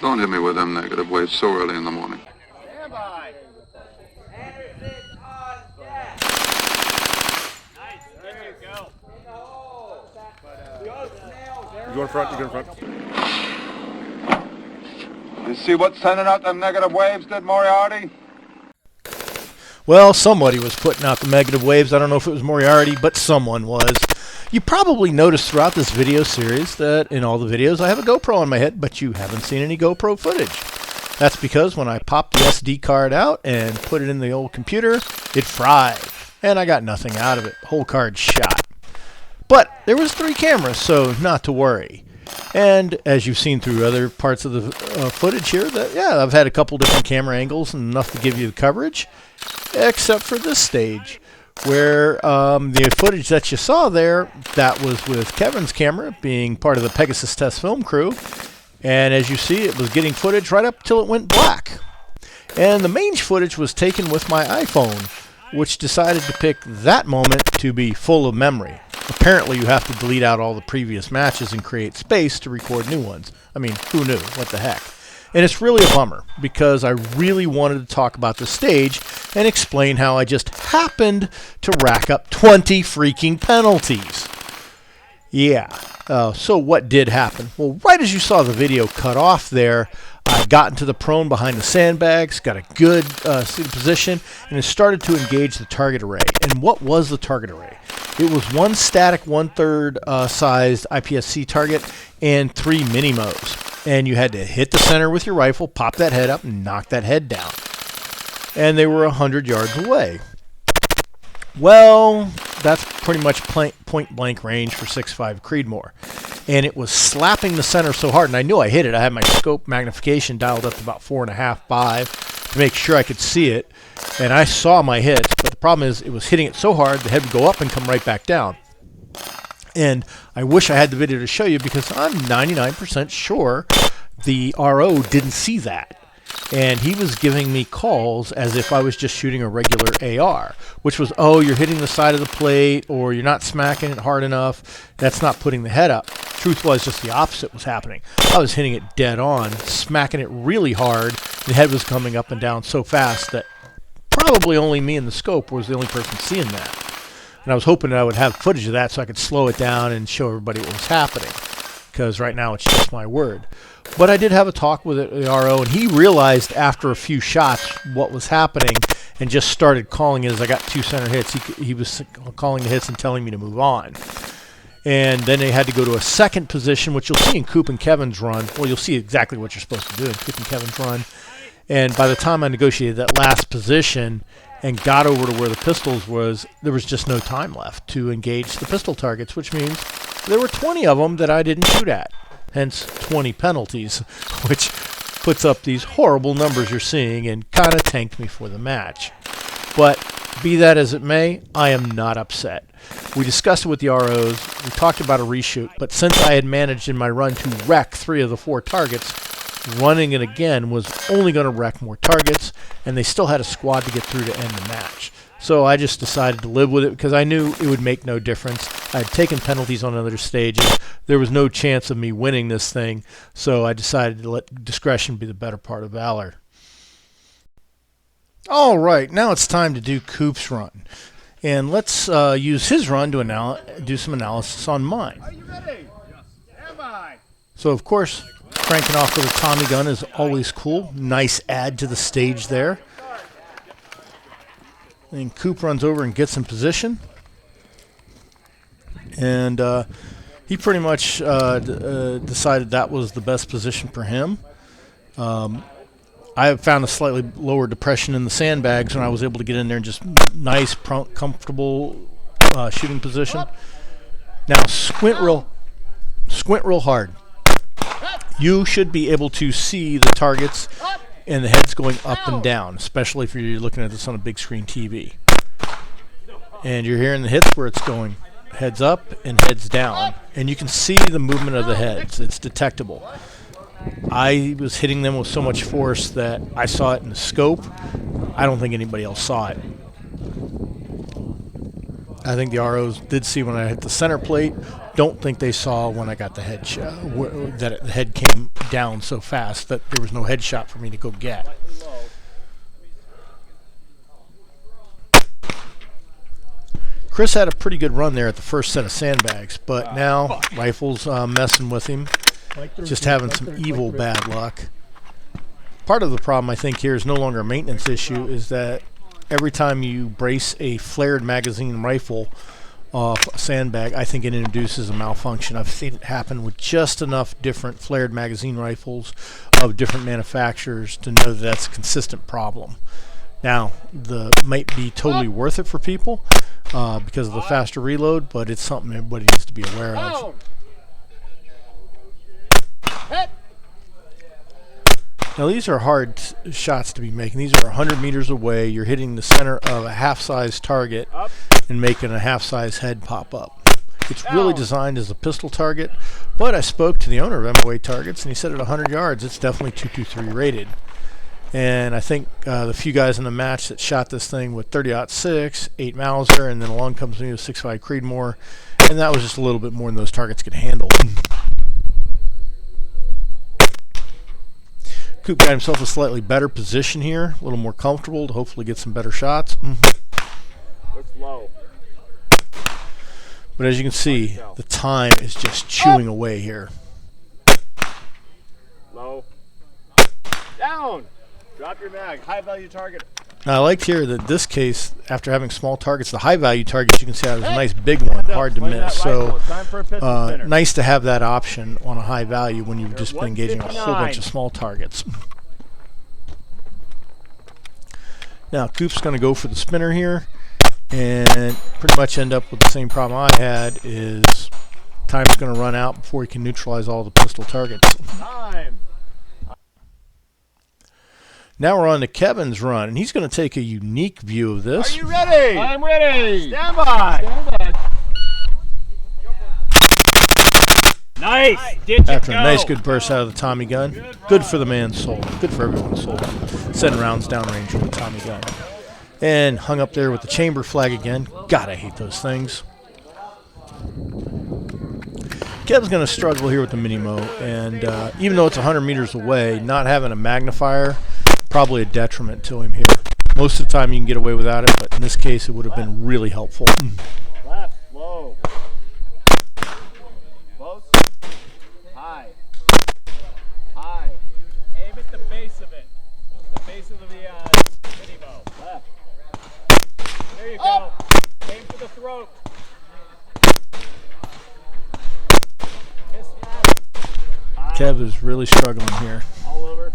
Don't hit me with them negative waves so early in the morning. Stand by. Nice. There you go. You go in front, you go in front. You see what's sending out them negative waves, did Moriarty? Well, somebody was putting out the negative waves. I don't know if it was Moriarty, but someone was. You probably noticed throughout this video series that in all the videos I have a GoPro on my head, but you haven't seen any GoPro footage. That's because when I popped the SD card out and put it in the old computer, it fried, and I got nothing out of it. The whole card shot. But there was 3 cameras, so not to worry. And as you've seen through other parts of the footage here, I've had a couple different camera angles and enough to give you the coverage, except for this stage, where the footage that you saw there, that was with Kevin's camera, being part of the Pegasus Test film crew. And as you see, it was getting footage right up till it went black. And the main footage was taken with my iPhone, which decided to pick that moment to be full of memory. Apparently, you have to delete out all the previous matches and create space to record new ones. I mean, who knew? What the heck? And it's really a bummer, because I really wanted to talk about the stage and explain how I just happened to rack up 20 freaking penalties. Yeah, so what did happen? Well, right as you saw the video cut off there, I got into the prone behind the sandbags, got a good seated position, and it started to engage the target array. And what was the target array? It was one static 1/3 sized IPSC target and 3 mini-mos. And you had to hit the center with your rifle, pop that head up, and knock that head down. And they were 100 yards away. Well, that's pretty much point-blank range for 6.5 Creedmoor. And it was slapping the center so hard, and I knew I hit it. I had my scope magnification dialed up to about 4.5, 5 to make sure I could see it. And I saw my hits, but the problem is it was hitting it so hard, the head would go up and come right back down. And I wish I had the video to show you, because I'm 99% sure the RO didn't see that. And he was giving me calls as if I was just shooting a regular AR, which was, oh, you're hitting the side of the plate, or you're not smacking it hard enough. That's not putting the head up. Truth was, just the opposite was happening. I was hitting it dead on, smacking it really hard. The head was coming up and down so fast that probably only me in the scope was the only person seeing that. And I was hoping that I would have footage of that so I could slow it down and show everybody what was happening, because right now it's just my word. But I did have a talk with the RO, and he realized after a few shots what was happening and just started calling it as I got 2 center hits. He was calling the hits and telling me to move on. And then they had to go to a second position, which you'll see in Coop and Kevin's run. Well, you'll see exactly what you're supposed to do in Coop and Kevin's run. And by the time I negotiated that last position and got over to where the pistols was, there was just no time left to engage the pistol targets, which means there were 20 of them that I didn't shoot at. Hence 20 penalties, which puts up these horrible numbers you're seeing and kind of tanked me for the match. But be that as it may, I am not upset. We discussed it with the ROs, we talked about a reshoot, but since I had managed in my run to wreck 3 of the 4 targets, running it again was only going to wreck more targets, and they still had a squad to get through to end the match. So I just decided to live with it, because I knew it would make no difference. I had taken penalties on other stages. There was no chance of me winning this thing, so I decided to let discretion be the better part of valor. All right, now it's time to do Coop's run. And let's use his run to do some analysis on mine. Are you ready? Stand by. So, of course, cranking off with a Tommy gun is always cool. Nice add to the stage there. And Coop runs over and gets in position. And he pretty much decided that was the best position for him. I found a slightly lower depression in the sandbags when I was able to get in there and just nice, comfortable shooting position. Now squint real hard. You should be able to see the targets and the heads going up and down, especially if you're looking at this on a big screen TV. And you're hearing the hits where it's going heads up and heads down. And you can see the movement of the heads. It's detectable. I was hitting them with so much force that I saw it in the scope. I don't think anybody else saw it. I think the ROs did see when I hit the center plate. don't think they saw when I got the headshot, that the head came down so fast that there was no headshot for me to go get. Chris had a pretty good run there at the first set of sandbags, but now rifle's messing with him, just having some evil bad luck. Part of the problem, I think, here is no longer a maintenance issue, is that every time you brace a flared magazine rifle off a sandbag, I think it introduces a malfunction. I've seen it happen with just enough different flared magazine rifles of different manufacturers to know that that's a consistent problem. Now, the might be totally worth it for people because of the faster reload, but it's something everybody needs to be aware of. Now, these are hard shots to be making. These are 100 meters away. You're hitting the center of a half-size target and making a half-size head pop up. It's really designed as a pistol target, but I spoke to the owner of MOA Targets, and he said at 100 yards, it's definitely 223 rated. And I think the few guys in the match that shot this thing with 30-06, 8 Mauser, and then along comes me with 6.5 Creedmoor, and that was just a little bit more than those targets could handle. Coop got himself a slightly better position here, a little more comfortable to hopefully get some better shots. Looks low. But as you can see, the time is just chewing away here. Low. Down. Drop your mag. High value target. Now, I liked here that this case, after having small targets, the high value targets, you can see that was a nice big one, hard to miss. So nice to have that option on a high value when you've just been engaging a whole bunch of small targets. Now, Coop's going to go for the spinner here and pretty much end up with the same problem I had, is time's going to run out before he can neutralize all the pistol targets. Time. Now we're on to Kevin's run, and he's going to take a unique view of this. Are you ready? I'm ready. Stand by. Stand by. Nice. After a nice good burst out of the Tommy gun. Good for the man's soul. Good for everyone's soul. Sending rounds downrange with the Tommy gun. And hung up there with the chamber flag again. God, I hate those things. Kev's going to struggle here with the Mini-Mo, and even though it's 100 meters away, not having a magnifier, probably a detriment to him here. Most of the time you can get away without it, but in this case it would have been really helpful. Left, low. Close. High. High. Aim at the base of it. The base of the Mini-Mo. Left. There you go. Aim for the throat. Kev is really struggling here. All over.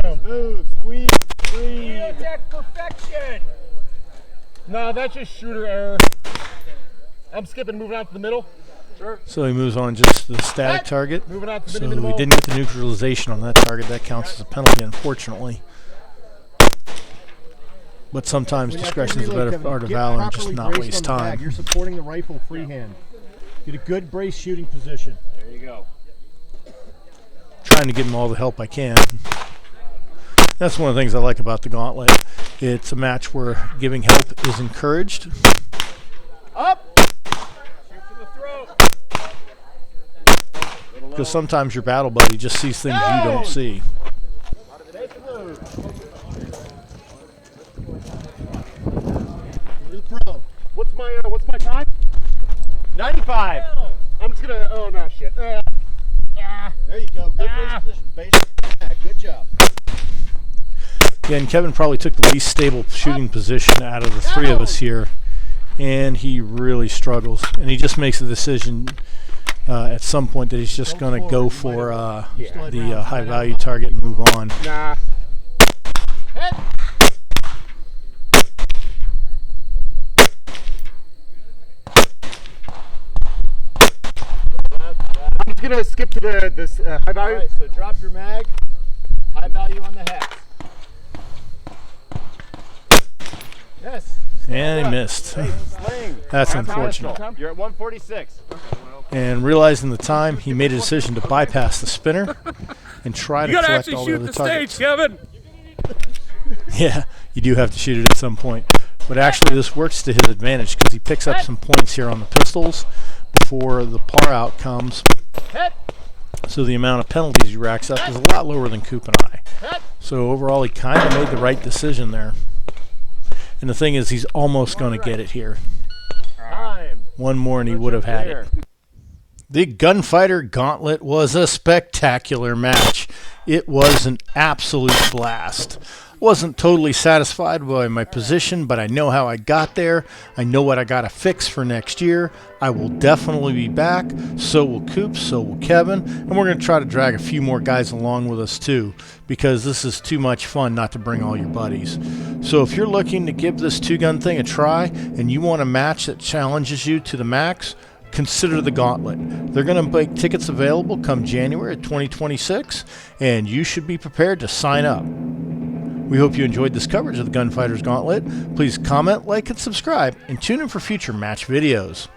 Damn. Smooth. Squeeze. Breathe. Attack perfection. No, that's just shooter error. I'm skipping, moving out to the middle. Sure. So he moves on just to the static target. Moving out to So the we middle. didn't get the neutralization on that target. That counts as a penalty, unfortunately. But sometimes discretion is the better art of valor, and just not waste time. You're supporting the rifle freehand. Get a good brace shooting position. There you go. Trying to give him all the help I can. That's one of the things I like about the Gauntlet. It's a match where giving help is encouraged. Up. Shoot for the throat. Because sometimes your battle buddy just sees things you don't see. Take the move. What's my time? 95. I'm just gonna. Oh no, shit. There you go. Good brace position. Base. Good job. Yeah, and Kevin probably took the least stable shooting position out of the three of us here, and he really struggles. And he just makes a decision at some point that he's just going to go for the high-value target and move on. Nah. I'm just gonna skip to this high value. All right, so drop your mag. High value on the hex. Yes. And he missed. Sling. That's unfortunate. You're at 146. And realizing the time, he made a decision to bypass the spinner and try to collect all the other targets. Kevin. Yeah, you do have to shoot it at some point. But actually, this works to his advantage because he picks up some points here on the pistols, before the par out comes. So the amount of penalties he racks up is a lot lower than Coop and I. So overall, he kind of made the right decision there. And the thing is, he's almost going to get it here. One more and he would have had it. The Gunfighter Gauntlet was a spectacular match. It was an absolute blast. Wasn't totally satisfied by my position, but I know how I got there. I know what I got to fix for next year. I will definitely be back. So will Coop, so will Kevin. And we're going to try to drag a few more guys along with us too, because this is too much fun not to bring all your buddies. So if you're looking to give this two-gun thing a try and you want a match that challenges you to the max, consider the Gauntlet. They're going to make tickets available come January of 2026, and you should be prepared to sign up. We hope you enjoyed this coverage of the Gunfighter's Gauntlet. Please comment, like, and subscribe, and tune in for future match videos.